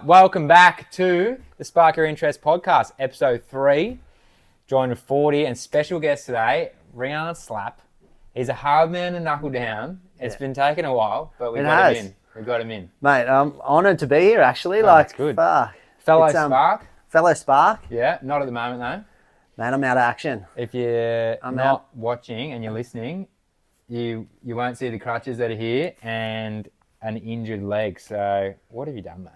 up? Welcome back to the Spark Your Interest podcast, episode 3. Joined with 40 and special guest today, Rhian Slapp. He's a hard man to knuckle down. It's been taking a while, but we got him in. We got him in. Mate, I'm honoured to be here, actually. That's good. Fuck. Fellow Spark. Fellow Spark. Yeah, not at the moment though. Man, I'm out of action. If you're not watching and you're listening, you won't see the crutches that are here and an injured leg. So what have you done, mate?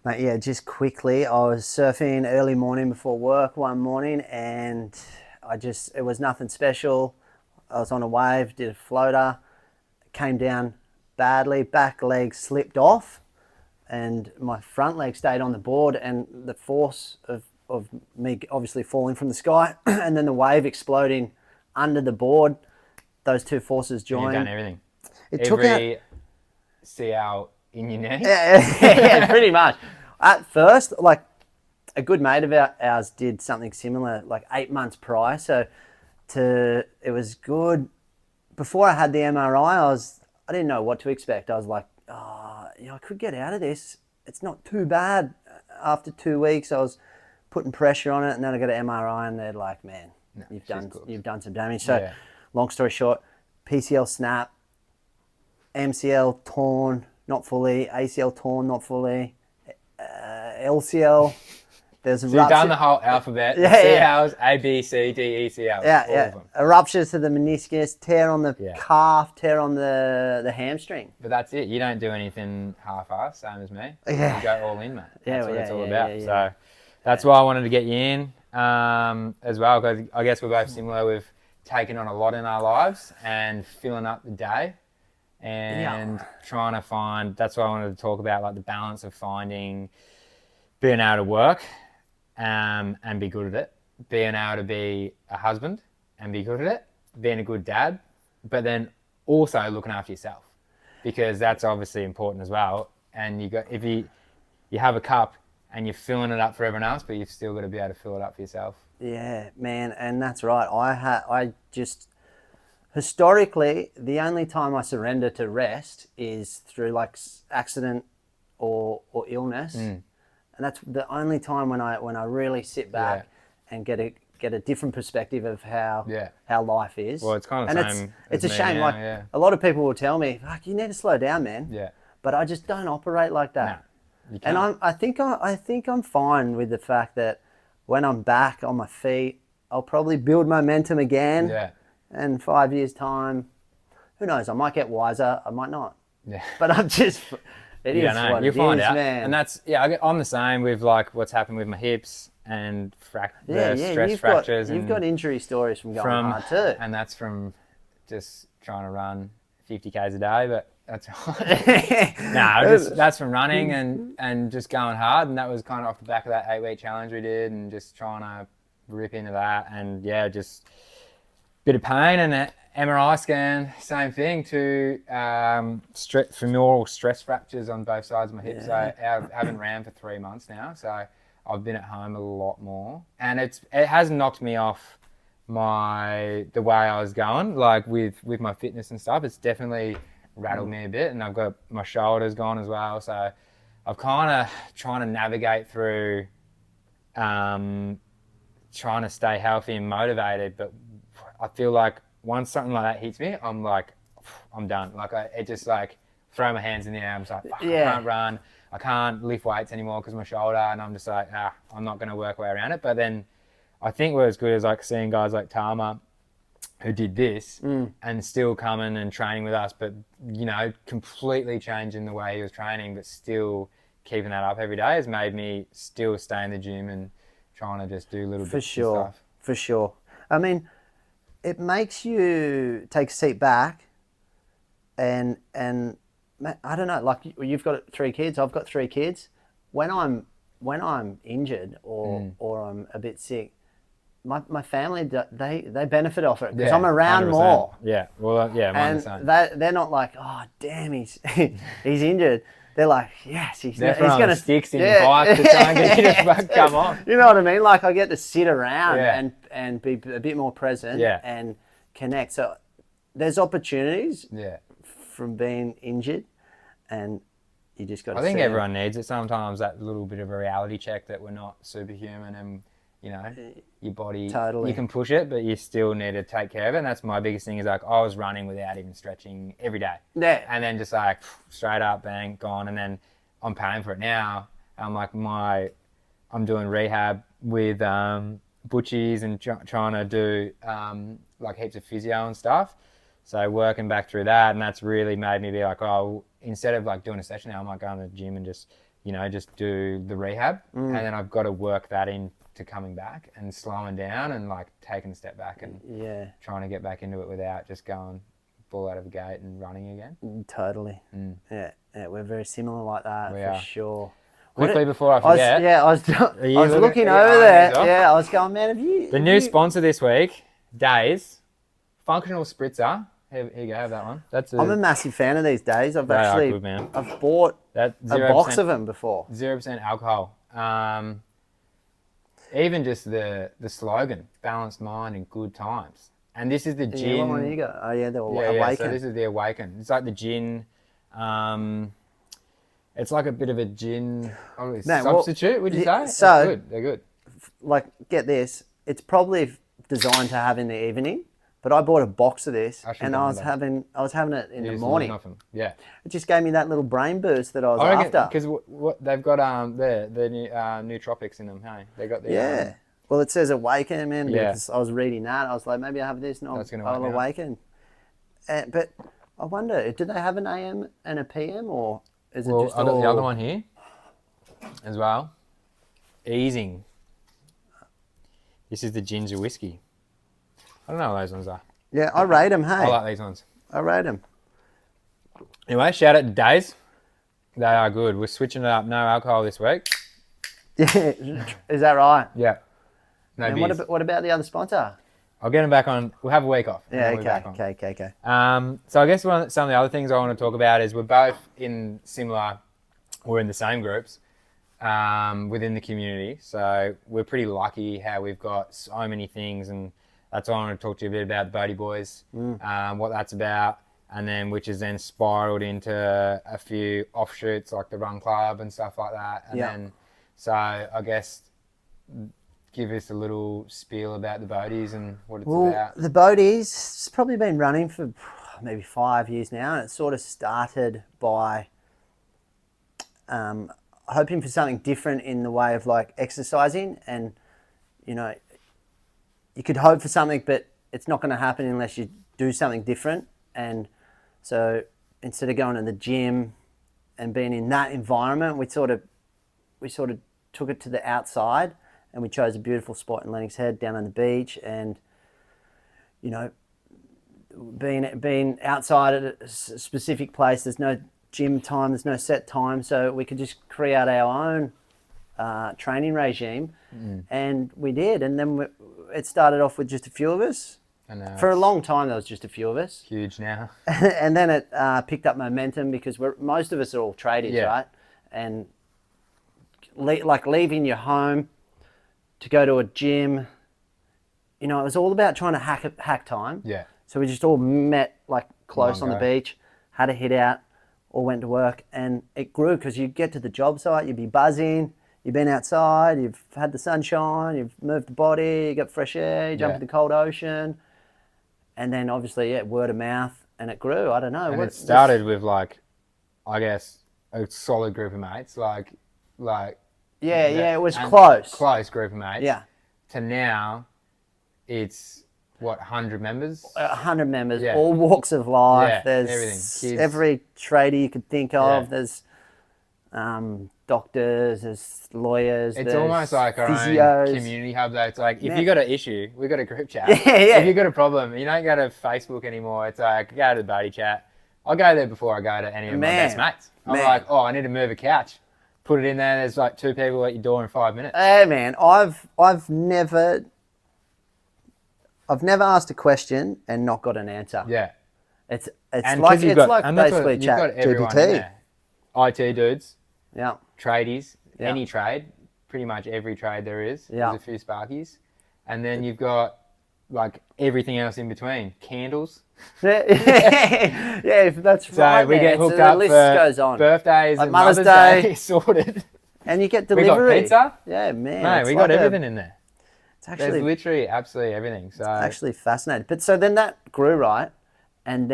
Mate, yeah, just quickly, I was surfing early morning before work one morning and it was nothing special. I was on a wave, did a floater, came down badly, back leg slipped off and my front leg stayed on the board, and the force of me obviously falling from the sky and then the wave exploding under the board, those two forces joined. You've done everything. Every CL in your knee? Yeah, pretty much. At first, like, a good mate of ours did something similar like 8 months prior, so it was good. Before I had the MRI, I didn't know what to expect. I was like, I could get out of this. It's not too bad. After 2 weeks, I was putting pressure on it, and then I got an MRI, and they're like, man, you've done some damage. So, long story short, PCL snap, MCL torn, not fully, ACL torn, not fully, LCL. There's so you've done the whole alphabet. CLs, A, B, C, D, E, C, L. Yeah. Ruptures to the meniscus, tear on the calf, tear on the hamstring. But that's it. You don't do anything half-assed, same as me. Yeah. You go all in, mate. That's what it's all about. Yeah. So that's why I wanted to get you in as well, because I guess we're both similar with taking on a lot in our lives and filling up the day and trying to find, that's why I wanted to talk about, like, the balance of finding being able to work and be good at it, being able to be a husband and be good at it, being a good dad, but then also looking after yourself, because that's obviously important as well. And if you have a cup and you're filling it up for everyone else, but you've still got to be able to fill it up for yourself. Yeah, man, and that's right. I just historically, the only time I surrender to rest is through like accident or illness. And that's the only time when I really sit back and get a different perspective of how life is. Well, it's kind of the same. It's a shame. A lot of people will tell me, "Fuck, you need to slow down, man." Yeah. But I just don't operate like that. No, you can't. And I think I'm fine with the fact that when I'm back on my feet, I'll probably build momentum again. Yeah. And 5 years time, who knows? I might get wiser. I might not. Yeah. But I'm just. You don't know. You'll find out. Man. And that's, I'm the same with like what's happened with my hips and stress fractures. You've got injury stories from going hard too. And that's from just trying to run 50 Ks a day, but that's that's from running and just going hard. And that was kind of off the back of that 8-week challenge we did and just trying to rip into that. And just a bit of pain, and that MRI scan, same thing, to femoral stress fractures on both sides of my hips. So I haven't ran for 3 months now, so I've been at home a lot more, and it has knocked me off the way I was going, like with my fitness and stuff. It's definitely rattled me a bit, and I've got my shoulders gone as well. So I've kind of trying to navigate through trying to stay healthy and motivated, but I feel like once something like that hits me, I'm like, I'm done. Like, it just like throw my hands in the air. I'm just like, I can't run. I can't lift weights anymore because of my shoulder. And I'm just like, I'm not going to work my way around it. But then I think what was good is like seeing guys like Tama who did this and still coming and training with us, but, completely changing the way he was training, but still keeping that up every day has made me still stay in the gym and trying to just do little bits of stuff. For sure. I mean, it makes you take a seat back and I don't know, like you've got 3 kids, I've got 3 kids. When I'm injured or I'm a bit sick, my family, they benefit off it because I'm around 100%. More. Yeah, well, and they're not like, oh, damn, he's injured. They're like, yes, he's going to sticks in your bike to try and get you to come on. You know what I mean? Like, I get to sit around and be a bit more present and connect. So there's opportunities from being injured, and you just got to I think see 'em. everyone needs it sometimes, that little bit of a reality check that we're not superhuman and, you know, your body, Totally. you can push it, but you still need to take care of it. And that's my biggest thing is like, I was running without even stretching every day. Yeah. And then just like straight up, bang, gone. And then I'm paying for it now. I'm like, I'm doing rehab with butchies and trying to do like heaps of physio and stuff. So working back through that, and that's really made me be like, oh, instead of like doing a session now, I might go to the gym and just, you know, just do the rehab. And then I've got to work that into coming back and slowing down and like taking a step back and trying to get back into it without just going ball out of the gate and running again. Totally. Yeah, we're very similar like that for sure. Quickly before I forget. I was looking over there. Yeah, I was going, man, have you... The new sponsor this week, Days, Functional Spritzer. Here you go, have that one. I'm a massive fan of these days. I've bought that a box of them before. 0% alcohol. Even just the slogan, balanced mind in good times. And this is the gin. Yeah, what one you got? Oh yeah, the Awaken. Yeah, so this is the Awaken. It's like the gin. It's like a bit of a gin substitute, would you say? So they're good. Like, get this. It's probably designed to have in the evening, but I bought a box of this and I was having it in the morning. Yeah. It just gave me that little brain boost that I was after. Because what they've got the new nootropics in them. Hey, they got the Well, it says Awaken, man. Because I was reading that, I was like, maybe I have this and I'll awaken. But I wonder, do they have an AM and a PM, or is it just I've got the other one here as well. Easing. This is the ginger whiskey. I don't know what those ones are. Yeah, I rate them, hey. I like these ones. I rate them. Anyway, shout out to Days. They are good. We're switching it up. No alcohol this week. Yeah, is that right? Yeah. No and beers. what about the other sponsor? I'll get them back on. We'll have a week off. Yeah, okay. So I guess some of the other things I want to talk about is we're both in we're in the same groups within the community. So we're pretty lucky how we've got so many things, and that's why I want to talk to you a bit about the Boaty Boys, what that's about, and then which has then spiraled into a few offshoots like the Run Club and stuff like that. And then, so I guess give us a little spiel about the Boaties and what it's about. The Boaties, it's probably been running for maybe 5 years now, and it sort of started by hoping for something different in the way of like exercising, and you know, you could hope for something, but it's not going to happen unless you do something different. And so instead of going to the gym and being in that environment, we sort of took it to the outside, and we chose a beautiful spot in Lennox Head down on the beach. And you know, being outside at a specific place, there's no gym time, there's no set time, so we could just create our own training regime. And we did. And then it started off with just a few of us. For a long time, there was just a few of us. Huge now. And then it picked up momentum because most of us are all tradies, right? And like leaving your home to go to a gym, you know, it was all about trying to hack time. Yeah. So we just all met like close on the beach, had a hit out, all went to work, and it grew because you get to the job site, you'd be buzzing, you've been outside, you've had the sunshine, you've moved the body, you got fresh air, you jump in the cold ocean, and then obviously word of mouth, and it grew. I don't know. And it started with like, I guess, a solid group of mates, like. It was close group of mates. Yeah. To now, it's what, 100 members? 100 members, all walks of life. Yeah, there's everything. Every tradie you could think of. There's doctors, there's lawyers. It's there's almost like our physios. own community hub though. It's like, if you got an issue, we've got a group chat. Yeah. If you got a problem, you don't go to Facebook anymore. It's like, go to the Boaty chat. I'll go there before I go to any of my best mates. I'm like, oh, I need to move a couch. Put it in there. There's like 2 people at your door in 5 minutes. Hey man, I've never asked a question and not got an answer. Yeah. It's and like you've got, basically you've got everyone in there. IT dudes. Yeah. Tradies. Yeah. Any trade. Pretty much every trade there is. Yeah. There's a few Sparkies. And then you've got like everything else in between. Candles. Yeah, that's So right. we man. get hooked the up list for goes on. birthdays Like and Mother's Mother's Day. Day sorted. And you get We delivery. got pizza. Yeah, man. Mate, it's we like got everything in there. It's There's actually literally absolutely everything. So actually fascinating. But so then that grew, right? And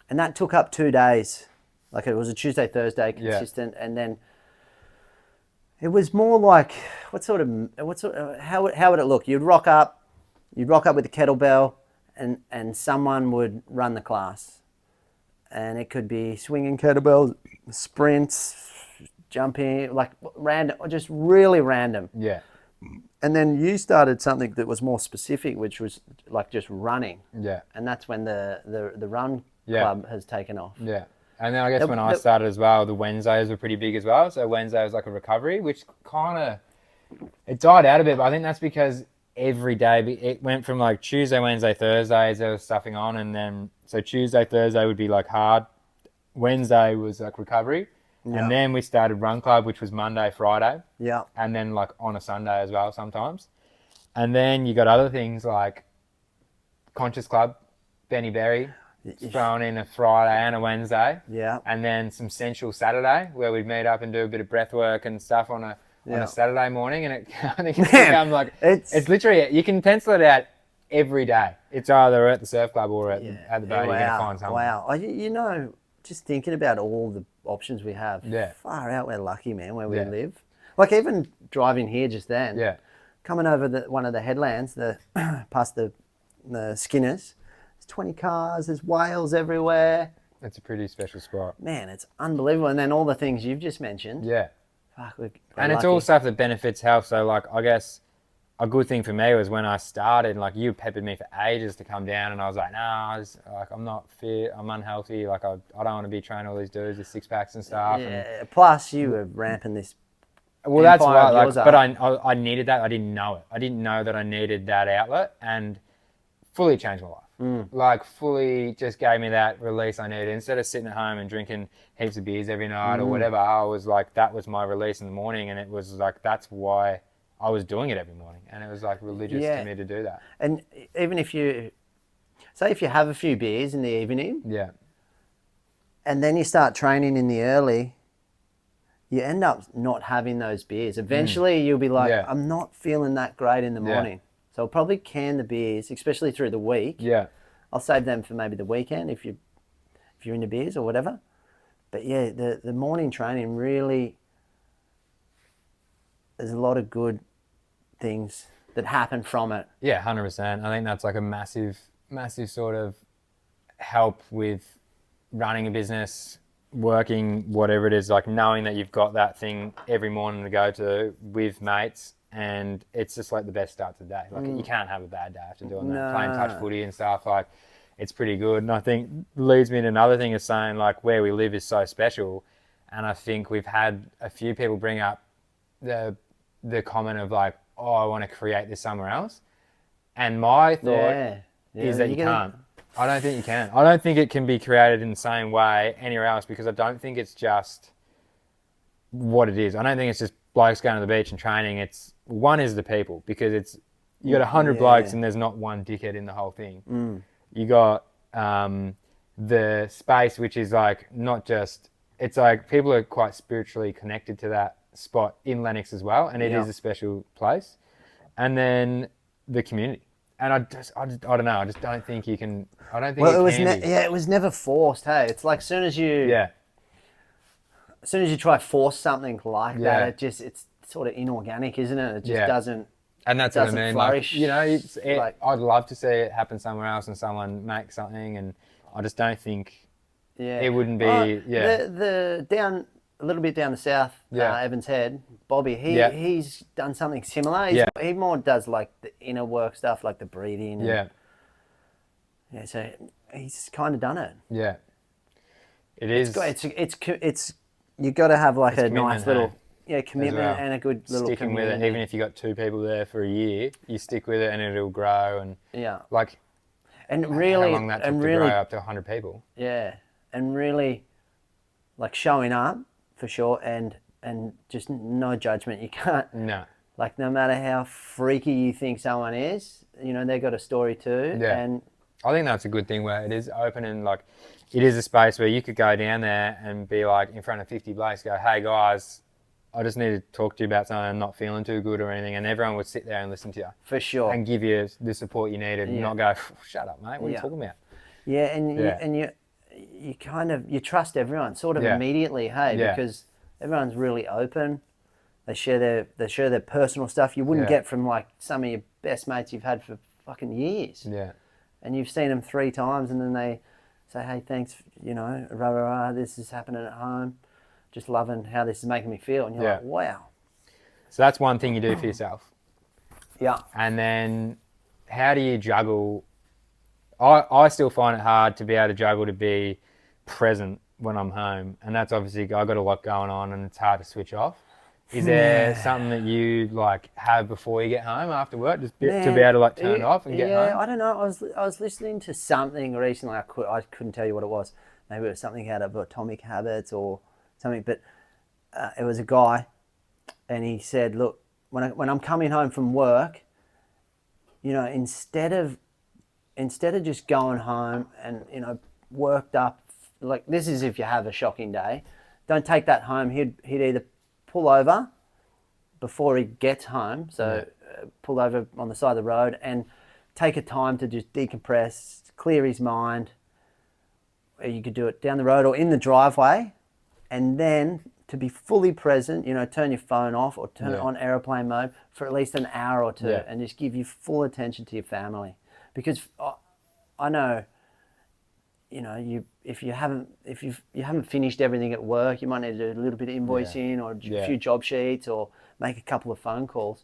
that took up 2 days. Like it was a Tuesday, Thursday consistent, and then it was more like how would it look? You'd rock up with a kettlebell, and someone would run the class, and it could be swinging kettlebells, sprints, jumping, like random, just really random. yeah, And then you started something that was more specific, which was like just running, yeah, and that's when the run Yeah. club has taken off. yeah. And then I guess when I started as well, the Wednesdays were pretty big as well. So Wednesday was like a recovery, which kind of, it died out a bit, but I think that's because every day, it went from like Tuesday, Wednesday, Thursdays, there was stuffing on. And then, so Tuesday, Thursday would be like hard. Wednesday was like recovery. Yeah. And then we started Run Club, which was Monday, Friday. Yeah. And then like on a Sunday as well sometimes. And then you got other things like Conscious Club, Benny Berry, thrown in a Friday and a Wednesday. Yeah. And then some Sensual Saturday where we'd meet up and do a bit of breath work and stuff on a Saturday morning. And I think it's become like, it's literally, you can pencil it out every day. It's either at the surf club or at the boat. You're going to find something. Wow. You know, just thinking about all the options we have, Yeah. far out, we're lucky, man, where we live. Like even driving here just then, coming over one of the headlands, past the Skinners, there's 20 cars, there's whales everywhere. It's a pretty special spot. Man, it's unbelievable. And then all the things you've just mentioned. Yeah. Fuck, we're And lucky. it's all stuff that benefits health. So like, I guess a good thing for me was when I started, like you peppered me for ages to come down and I was like, nah, I'm not fit, I'm unhealthy. Like I don't want to be training all these dudes with six packs and stuff. Yeah. And, Plus you were ramping this. well, that's empire right. of Like, yours but up. I needed that. I didn't know it. I didn't know that I needed that outlet, and fully changed my life. Like fully just gave me that release I needed. Instead of sitting at home and drinking heaps of beers every night or whatever, I was like, that was my release in the morning, and it was like, that's why I was doing it every morning, and it was like religious to me to do that. And even if you have a few beers in the evening, and then you start training in the early, you end up not having those beers. Eventually you'll be like, I'm not feeling that great in the morning. So I'll probably can the beers, especially through the week. Yeah. I'll save them for maybe the weekend if you're into beers or whatever. But yeah, the morning training really, there's a lot of good things that happen from it. Yeah, 100%. I think that's like a massive, massive sort of help with running a business, working, whatever it is, like knowing that you've got that thing every morning to go to with mates, and it's just like the best start to the day. Like you can't have a bad day after doing that, playing touch footy and stuff. Like it's pretty good. And I think leads me to another thing of saying like where we live is so special. And I think we've had a few people bring up the comment of like, oh, I want to create this somewhere else. And my thought is that you can't. I don't think you can. I don't think it can be created in the same way anywhere else, because I don't think it's just what it is. I don't think it's just blokes going to the beach and training. It's one is the people, because it's you got 100 blokes and there's not one dickhead in the whole thing. You got the space, which is like not just, it's like people are quite spiritually connected to that spot in Lennox as well, and it is a special place. And then the community. And I don't know. I just don't think you can. I don't think it was never forced. Hey, it's like as soon as you try to force something like that, it's sort of inorganic, isn't it? It just doesn't. And that's what I mean. Flourish. Like, you know, I'd love to see it happen somewhere else and someone make something, and I just don't think it wouldn't be. The down a little bit down the south, Evans Head, Bobby. He's done something similar. He more does like the inner work stuff, like the breathing. And, so he's kind of done it. Yeah. It is. It's you got to have like a nice little commitment and a good little sticking with it. Even if you got 2 people there for a year, you stick with it and it'll grow. And like, and really, how long that took to grow up to 100 people. Yeah, and really, like showing up for sure, and just no judgment. You can't. No. Like, no matter how freaky you think someone is, you know, they've got a story too. Yeah. And I think that's a good thing where it is open and like it is a space where you could go down there and be like in front of 50 blokes, go, hey guys, I just need to talk to you about something I'm not feeling too good or anything, and everyone would sit there and listen to you. for sure. And give you the support you needed and not go, shut up, mate, what are you talking about? Yeah, and you kind of, you trust everyone sort of immediately, hey, because everyone's really open. They share their personal stuff you wouldn't get from like some of your best mates you've had for fucking years. Yeah. And you've seen them 3 times, and then they say, hey, thanks, you know, rah, rah, rah, this is happening at home. Just loving how this is making me feel. And you're like, wow. So that's one thing you do for yourself. Yeah. And then how do you juggle? I still find it hard to be able to juggle to be present when I'm home. And that's obviously, I've got a lot going on and it's hard to switch off. Is there something that you like have before you get home after work, just to be able to like turn it off and get home? Yeah, I don't know. I was listening to something recently. I couldn't tell you what it was. Maybe it was something out of Atomic Habits or something. But it was a guy, and he said, "Look, when I'm coming home from work, you know, instead of just going home and, you know, worked up, like this is if you have a shocking day, don't take that home. He'd either pull over before he gets home, so pull over on the side of the road and take a time to just decompress, clear his mind. You could do it down the road or in the driveway, and then to be fully present, you know, turn your phone off or turn it on airplane mode for at least an hour or two and just give you full attention to your family. Because I know, you know, if you haven't finished everything at work, you might need to do a little bit of invoicing or a few job sheets or make a couple of phone calls.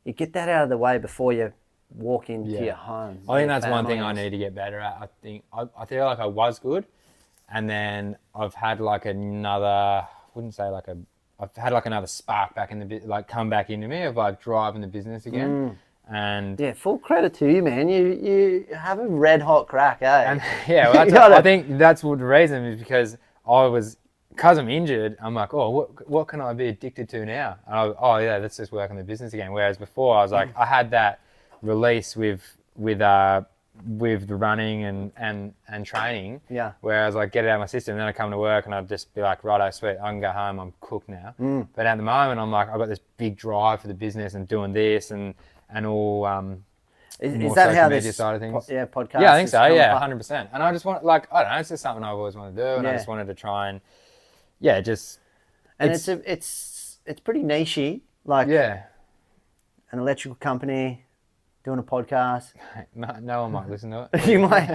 You get that out of the way before you walk into your home. I think that's one thing I need to get better at. I think I feel like I was good, and then I've had like another, I've had like another spark back in the like come back into me of like driving the business again. And yeah, full credit to you, man. You have a red hot crack, eh? And yeah, well, I think that's what the reason is, because because I'm injured, I'm like, oh, what can I be addicted to now? And let's just work on the business again. Whereas before, I was like, I had that release with the running and training. Yeah. Where I was like, get it out of my system, and then I come to work and I'd just be like, righto, sweet, I can go home, I'm cooked now. But at the moment, I'm like, I've got this big drive for the business and doing this and all. Is that how this side of things? podcast? Yeah, I think so. Yeah, 100%. And I just want, like, I don't know, it's just something I've always wanted to do, and I just wanted to try and, just. And it's pretty nichey, like an electrical company doing a podcast. No one might listen to it. You might.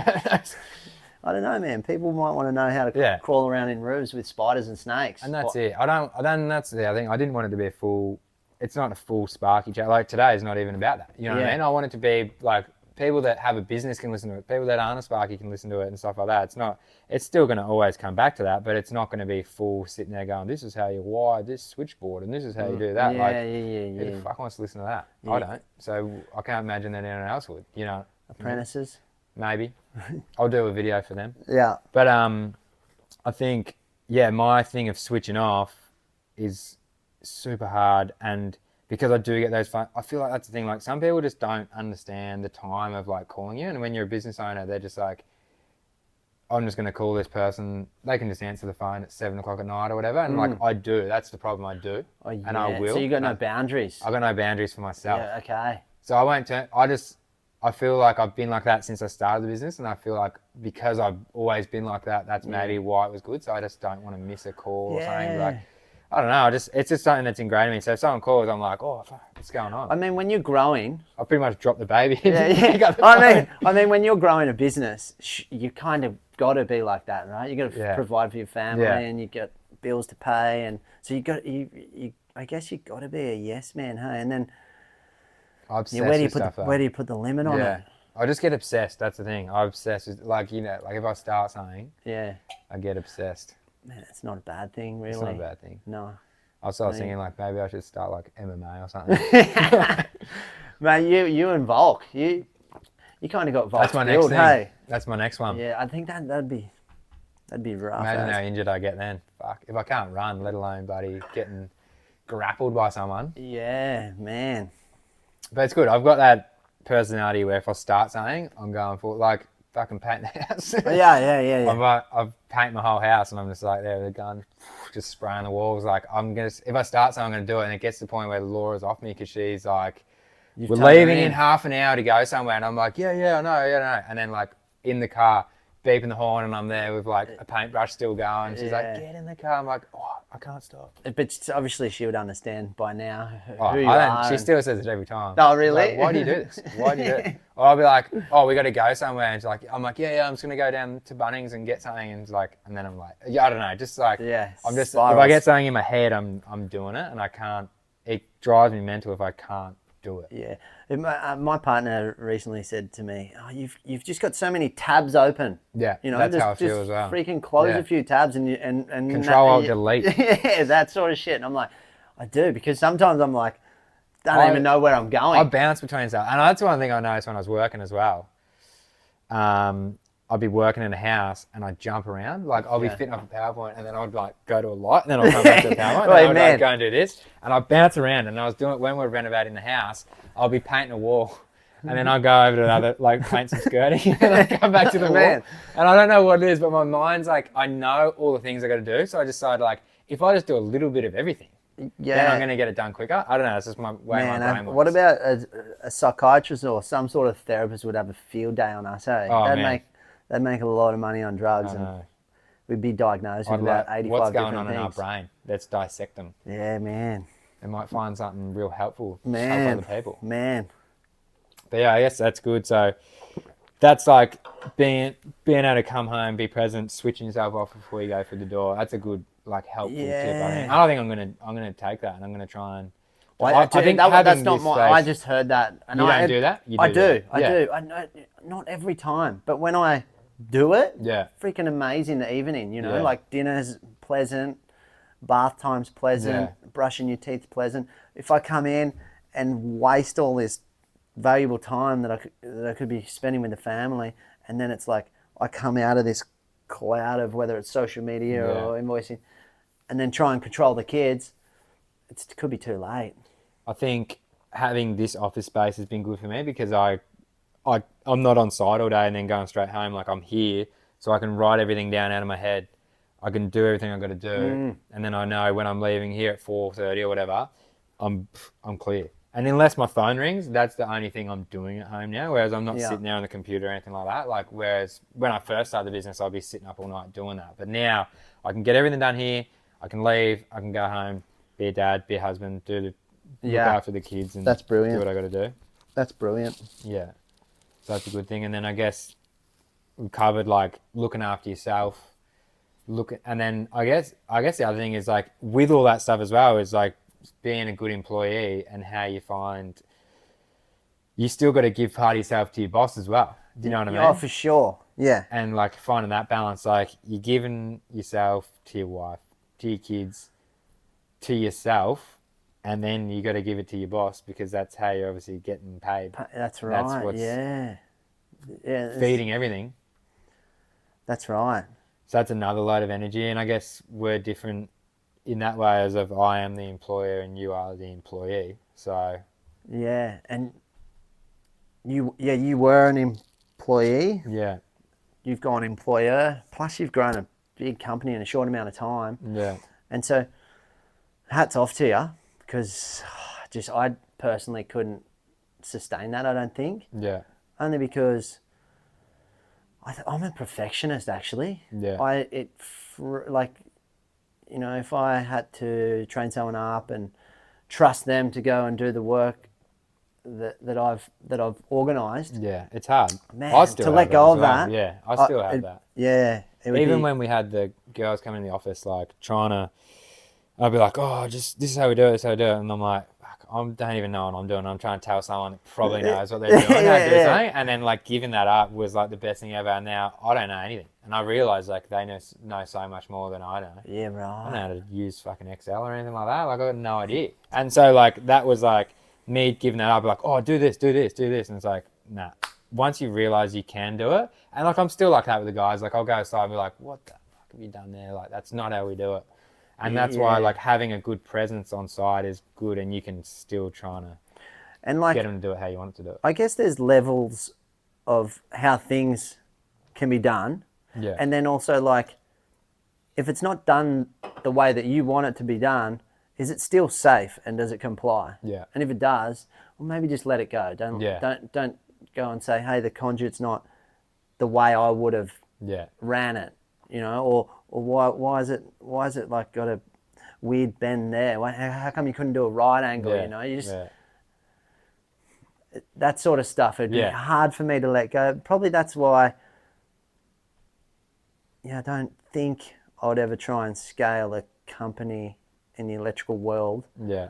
I don't know, man. People might want to know how to crawl around in rooms with spiders and snakes. And that's it. That's the thing. I didn't want it to be a full. It's not a full Sparky chat. Like today is not even about that. You know what I mean? I want it to be like people that have a business can listen to it. People that aren't a Sparky can listen to it and stuff like that. It's not. It's still going to always come back to that, but it's not going to be full sitting there going, "This is how you wire this switchboard and this is how you do that." Who the fuck wants to listen to that? I don't. So I can't imagine that anyone else would. You know. Apprentices. Maybe. I'll do a video for them. Yeah. But I think my thing of switching off is super hard, and because I do get those fun, I feel like that's the thing, like some people just don't understand the time of like calling you, and when you're a business owner, they're just like, I'm just going to call this person, they can just answer the phone at 7 o'clock at night or whatever, and like I do, that's the problem, I do. And I will. So you got no boundaries. I've got no boundaries for myself. Yeah, okay. So I won't turn, I feel like I've been like that since I started the business, and I feel like because I've always been like that, that's maybe why it was good. So I just don't want to miss a call or something. Like, I don't know. It's just something that's ingrained in me. So if someone calls, I'm like, oh, fuck, what's going on? I mean, when you're growing, I pretty much dropped the baby. I mean, when you're growing a business, you kind of got to be like that, right? You got to provide for your family, and you got bills to pay, and so I guess you got to be a yes man, hey? And then. Where do you put the limit on it? I just get obsessed. That's the thing. I obsess with, like if I start something, I get obsessed. Man, it's not a bad thing, really. It's not a bad thing. No. I started thinking like maybe I should start like MMA or something. Man, you and Volk, you kind of got Volk's That's my next thing. Hey? That's my next one. Yeah, I think that'd be rough. Imagine how injured I get then. Fuck, if I can't run, let alone getting grappled by someone. Yeah, man. But it's good. I've got that personality where if I start something, I'm going for like fucking paint the house. Yeah. I've painted my whole house and I'm just like there with a gun, just spraying the walls. Like if I start something, I'm going to do it. And it gets to the point where Laura's off me because she's like, we're leaving in half an hour to go somewhere. And I'm like, yeah, I know. And then like in the car, beeping the horn and I'm there with like a paintbrush still going. She's like, get in the car. I'm like, oh, I can't stop. But obviously she would understand by now Oh, who you are. She still says it every time. Oh, really? Like, why do you do this? Why do you do it? Or I'll be like, oh, we got to go somewhere. And she's like, I'm like, yeah, I'm just going to go down to Bunnings and get something. And it's like, and then I'm like, yeah, I don't know. Just like, I'm just, spirals. if I get something in my head, I'm doing it and I can't, it drives me mental if I can't do it. Yeah. My partner recently said to me, oh, you've just got so many tabs open. Yeah, you know, that's just, how I feel as well. Freaking close a few tabs and Control, delete. Yeah, that sort of shit. And I'm like, I do, because sometimes I'm like, don't even know where I'm going. I bounce between stuff. And that's one thing I noticed when I was working as well. I'd be working in a house and I'd jump around. Like I'll be fitting up a PowerPoint and then I'd like go to a light and then I'll come back to the PowerPoint and then I'd like, go and do this. And I'd bounce around and I was doing it when we were renovating the house. I'll be painting a wall and then I'll go over to another, like paint some skirting and then come back to the wall. And I don't know what it is, but my mind's like, I know all the things I got to do. So I decided like, if I just do a little bit of everything, then I'm going to get it done quicker. I don't know. It's just my way my brain works. What about a psychiatrist or some sort of therapist would have a field day on us, eh? Oh, They'd make a lot of money on drugs and we'd be diagnosed with about 85 different things. What's going on in our brain? Let's dissect them. Yeah, man. They might find something real helpful. Man. Help other people. Man. But yeah, I guess that's good. So that's like being able to come home, be present, switching yourself off before you go through the door. That's a good, like, helpful tip. I think I'm gonna take that and I'm gonna try and. I think that's not my. I just heard that. And you don't do that? I do. I know, not every time, but when I do it, freaking amazing. The evening, you know, like dinner's pleasant, bath time's pleasant, brushing your teeth pleasant. If I come in and waste all this valuable time that I could be spending with the family, and then it's like I come out of this cloud of whether it's social media or invoicing, and then try and control the kids, it could be too late. I think having this office space has been good for me because I'm not on site all day and then going straight home. Like I'm here, so I can write everything down out of my head. I can do everything I've got to do, and then I know when I'm leaving here at 4:30 or whatever, I'm clear. And unless my phone rings, that's the only thing I'm doing at home now. Whereas I'm not sitting there on the computer or anything like that. Like whereas when I first started the business, I'd be sitting up all night doing that. But now I can get everything done here. I can leave. I can go home, be a dad, be a husband, look after the kids, and that's brilliant. Do what I got to do. That's brilliant. Yeah, so that's a good thing. And then I guess we covered like looking after yourself. And then I guess the other thing is like with all that stuff as well is like being a good employee and how you find you still got to give part of yourself to your boss as well. Do you know what I mean? Oh, for sure. Yeah. And like finding that balance, like you're giving yourself to your wife, to your kids, to yourself, and then you got to give it to your boss because that's how you're obviously getting paid. That's right. That's what's feeding everything. That's right. So that's another load of energy, and I guess we're different in that way as if I am the employer and you are the employee. So yeah, and you were an employee. Yeah. You've gone employer. Plus, you've grown a big company in a short amount of time. Yeah. And so, hats off to you because I personally couldn't sustain that. I don't think. Yeah. Only because I'm a perfectionist, actually. Yeah. If I had to train someone up and trust them to go and do the work that I've organised. Yeah, it's hard. Man, I still to let go of that. Yeah, I still have that. Yeah. Even when we had the girls come in the office, like I'd be like, oh, this is how we do it, and I'm like, I don't even know what I'm doing. I'm trying to tell someone that probably knows what they're doing, how to do something. And then like giving that up was like the best thing ever. And now I don't know anything. And I realised like they know so much more than I know. Yeah, right. I don't know how to use fucking Excel or anything like that. Like I got no idea. And so like that was like me giving that up, like, oh, do this. And it's like, nah. Once you realise you can do it, and like I'm still like that with the guys. Like I'll go outside and be like, what the fuck have you done there? Like that's not how we do it. And that's why like having a good presence on site is good, and you can still try to And like, get them to do it how you want it to do it. I guess there's levels of how things can be done. Yeah. And then also like, if it's not done the way that you want it to be done, is it still safe and does it comply? Yeah. And if it does, well, maybe just let it go. Don't go and say, hey, the conduit's not the way I would have ran it, you know, or why is it like got a weird bend there? How come you couldn't do a right angle? You know, you just that sort of stuff. It'd be hard for me to let go. Probably that's why. Yeah, I don't think I would ever try and scale a company in the electrical world. Yeah.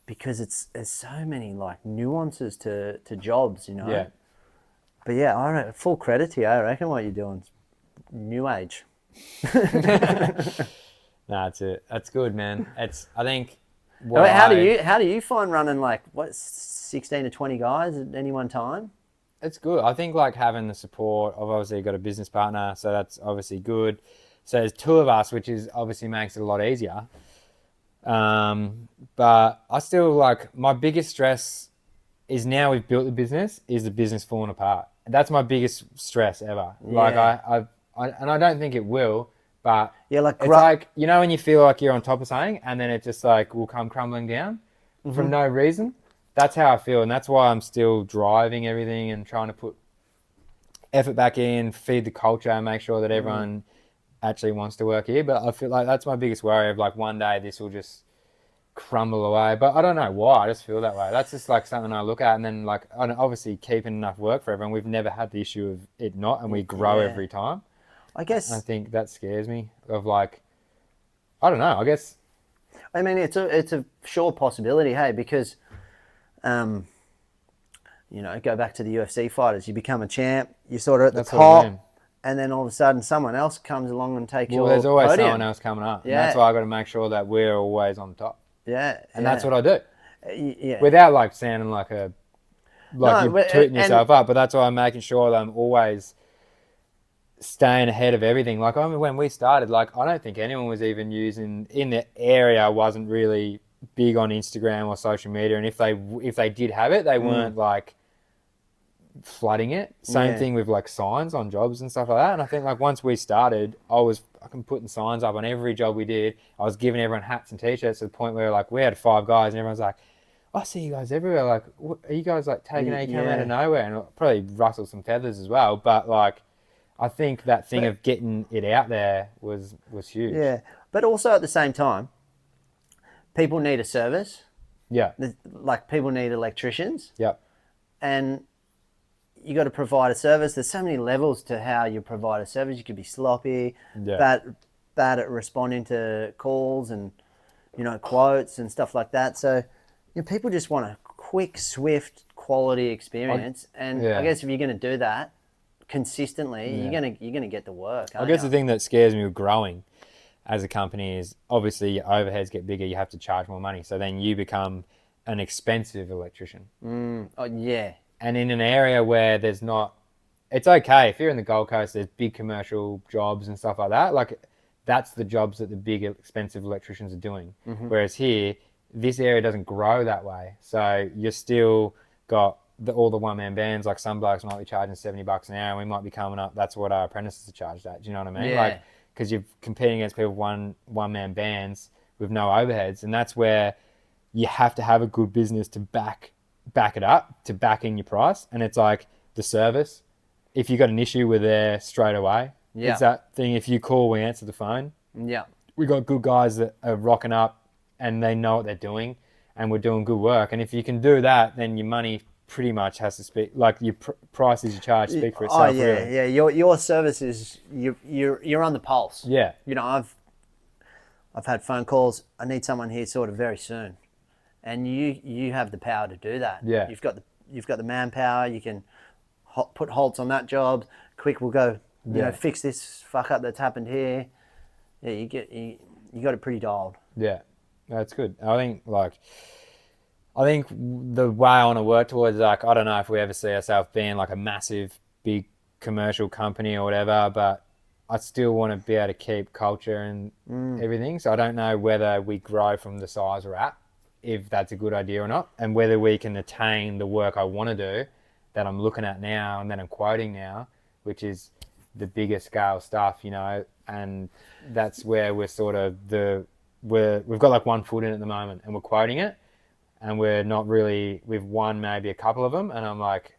Because there's so many like nuances to jobs, you know. Yeah. But yeah, full credit to you. I reckon what you're doing is new age. No, that's it. That's good, man. I think. How do you find running like 16 to 20 guys at any one time? It's good. I think like having the support. I've obviously got a business partner, so that's obviously good. So there's two of us, which is obviously makes it a lot easier. But I still like my biggest stress is now we've built the business is the business falling apart. That's my biggest stress ever. Yeah. Like I don't think it will, but it's like, you know, when you feel like you're on top of something and then it just like will come crumbling down for no reason. That's how I feel. And that's why I'm still driving everything and trying to put effort back in, feed the culture and make sure that everyone actually wants to work here. But I feel like that's my biggest worry of like one day this will just crumble away. But I don't know why. I just feel that way. That's just like something I look at, and then like obviously keeping enough work for everyone. We've never had the issue of it not, and we grow every time. I think that scares me of like, I don't know. I guess. I mean, it's a sure possibility, hey, because, you know, go back to the UFC fighters. You become a champ. You're sort of at the top. And then all of a sudden, someone else comes along and takes your there's always podium. Someone else coming up. Yeah. And that's why I got to make sure that we're always on top. Yeah. And that's what I do. Yeah. Without like sounding like you're tooting yourself up, but that's why I'm making sure that I'm always staying ahead of everything. Like I mean, when we started, like I don't think anyone was even using in the area wasn't really big on Instagram or social media. And if they did have it, they weren't like flooding it. Same thing with like signs on jobs and stuff like that. And I think like once we started, I was fucking putting signs up on every job we did. I was giving everyone hats and t-shirts to the point where like we had 5 guys and everyone's like, I see you guys everywhere. Like, what, are you guys like taking a cam out of nowhere? And probably rustle some feathers as well. But like, I think that thing of getting it out there was huge. Yeah, but also at the same time, people need a service. Yeah. Like people need electricians. Yep. And you got to provide a service. There's so many levels to how you provide a service. You could be sloppy, bad at responding to calls and, you know, quotes and stuff like that. So, you know, people just want a quick, swift, quality experience. I guess if you're going to do that consistently, you're gonna get the work. I guess the thing that scares me with growing as a company is obviously your overheads get bigger. You have to charge more money. So then you become an expensive electrician. Oh yeah. And in an area where there's not, it's okay. If you're in the Gold Coast, there's big commercial jobs and stuff like that. Like that's the jobs that the big expensive electricians are doing. Whereas here, this area doesn't grow that way. So you're still got all the one-man bands. Like some blokes might be charging $70 an hour and we might be coming up. That's what our apprentices are charged at. Do you know what I mean? Yeah. Like, because you're competing against people one-man bands with no overheads. And that's where you have to have a good business to back it up, to back in your price. And it's like the service. If you got an issue, we're there straight away. It's that thing. If you call, we answer the phone. Yeah. We got good guys that are rocking up and they know what they're doing and we're doing good work. And if you can do that, then your money pretty much has to speak, like your prices you charge speak for itself. Oh yeah, really. Yeah. Your service is you're on the pulse. Yeah. You know, I've had phone calls. I need someone here sort of very soon, and you have the power to do that. Yeah. You've got the manpower. You can put halts on that job. Quick, we'll go. You know, fix this fuck up that's happened here. Yeah, you got it pretty dialed. Yeah, that's good. I think the way I want to work towards, like, I don't know if we ever see ourselves being like a massive, big commercial company or whatever, but I still want to be able to keep culture and everything. So I don't know whether we grow from the size we're at, if that's a good idea or not, and whether we can attain the work I want to do that I'm looking at now and that I'm quoting now, which is the bigger scale stuff, you know, and that's where we're sort of we've got like 1 foot in at the moment and we're quoting it and we're not really, we've won maybe a couple of them and I'm like,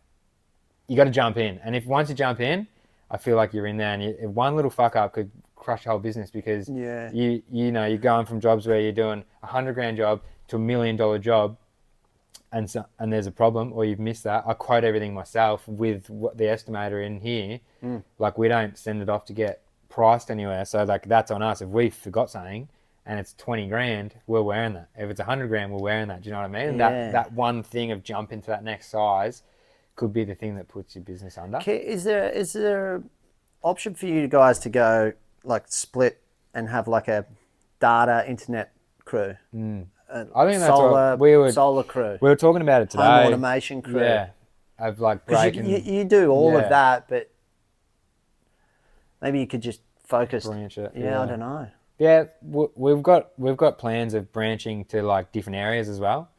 you got to jump in. And if once you jump in, I feel like you're in there, and if one little fuck up could crush the whole business because you know you're going from jobs where you're doing $100,000 job to $1 million job, and there's a problem or you've missed that. I quote everything myself with the estimator in here. Like we don't send it off to get priced anywhere, so like that's on us. If we forgot something and it's 20 grand, we're wearing that. If it's 100 grand, we're wearing that. Do you know what I mean? And that one thing of jump into that next size could be the thing that puts your business under. Is there option for you guys to go like split and have like a data internet crew? I think that's what solar crew. We were talking about it today. Home automation crew. Yeah, of like breaking. You do all of that, but maybe you could just focus. Branch it. Yeah, I don't know. Yeah, we've got plans of branching to like different areas as well.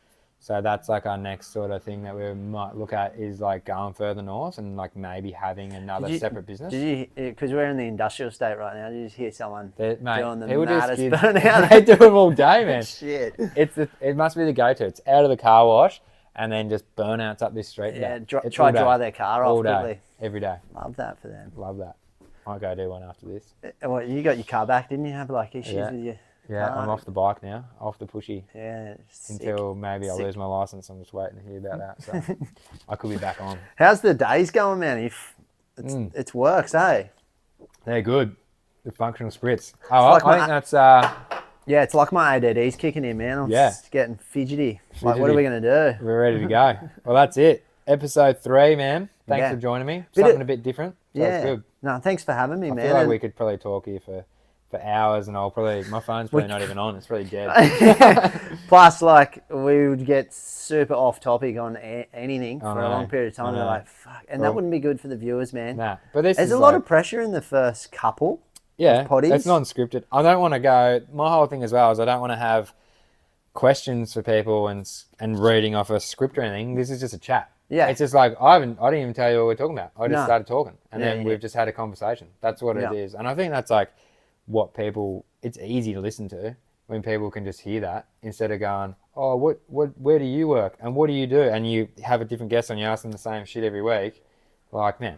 So that's like our next sort of thing that we might look at is like going further north and like maybe having another separate business. Because we're in the industrial state right now, did you just hear someone doing the people maddest just burnout? They do them all day, man. Shit. It must be the go-to. It's out of the car wash and then just burnouts up this street. Yeah, try dry their car off all day, quickly. every day. Love that for them. Love that. Might go do one after this. Well, you got your car back, didn't you? Have like issues with your Yeah, car? I'm off the bike now, off the pushy. Yeah, Until maybe I lose my license. I'm just waiting to hear about that. So I could be back on. How's the days going, man? If it's works, eh? They're good. The functional spritz. like I think that's yeah, it's like my ADD's kicking in, man. I'm just getting fidgety. Like, what are we gonna do? We're ready to go. Well, that's it. Episode 3, man. Thanks for joining me. Something a bit different. So it's good. No, thanks for having me, man. I feel like we could probably talk here for hours, and my phone's probably not even on. It's probably dead. Plus, like, we would get super off topic on anything for a long period of time. We're like, fuck, and that wouldn't be good for the viewers, man. Nah, but there's a lot of pressure in the first couple. Yeah, potties. It's non-scripted. I don't want to go. My whole thing as well is I don't want to have questions for people and reading off a script or anything. This is just a chat. Yeah, it's just like I didn't even tell you what we're talking about. I just started talking, and then we've just had a conversation. That's what it is, and I think that's like what people. It's easy to listen to when people can just hear that instead of going, oh, where do you work and what do you do, and you have a different guest and you ask them the same shit every week. Like, man,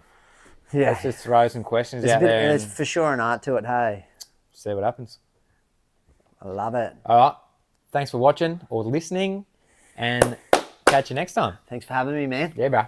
let's just throw some questions out there. There's for sure an art to it. Hey, see what happens. I love it. All right, thanks for watching or listening, and catch you next time. Thanks for having me, man. Yeah, bro.